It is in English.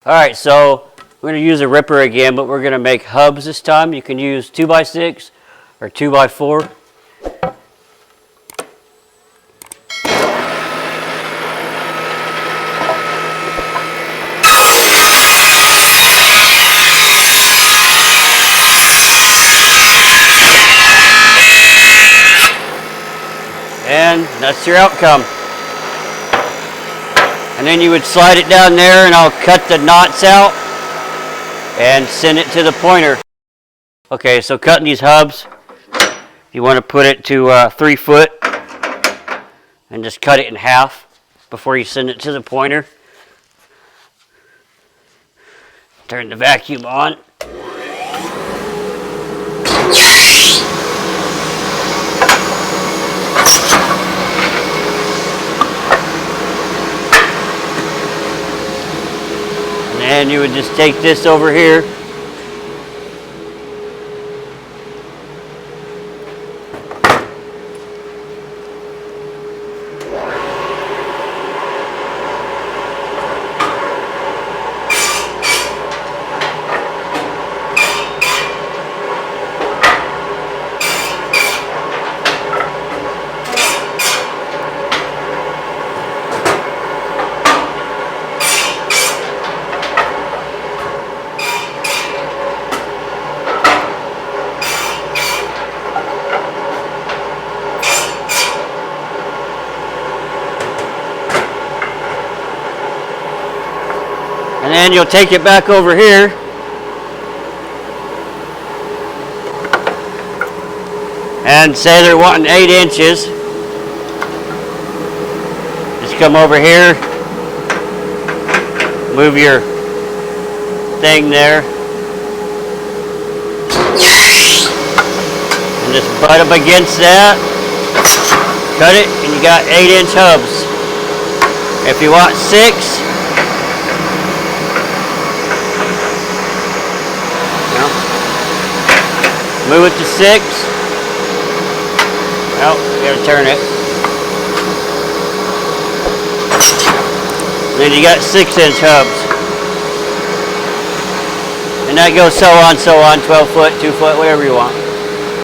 Alright, so we're going to use a ripper again, but we're going to make hubs this time. You can use 2x6 or 2x4. And that's your outcome. And then you would slide it down there and I'll cut the knots out and send it to the pointer. Okay, so cutting these hubs, you want to put it to 3 foot and just cut it in half before you send it to the pointer. Turn the vacuum on. And you would just take this over here. And then you'll take it back over here and say they're wanting 8 inches. Just come over here, move your thing there, and just butt them against that, cut it, and you got 8-inch hubs. If you want 6, move it to 6. Oh, you gotta turn it. Then you got 6-inch hubs. And that goes so on, 12 foot, 2 foot, whatever you want.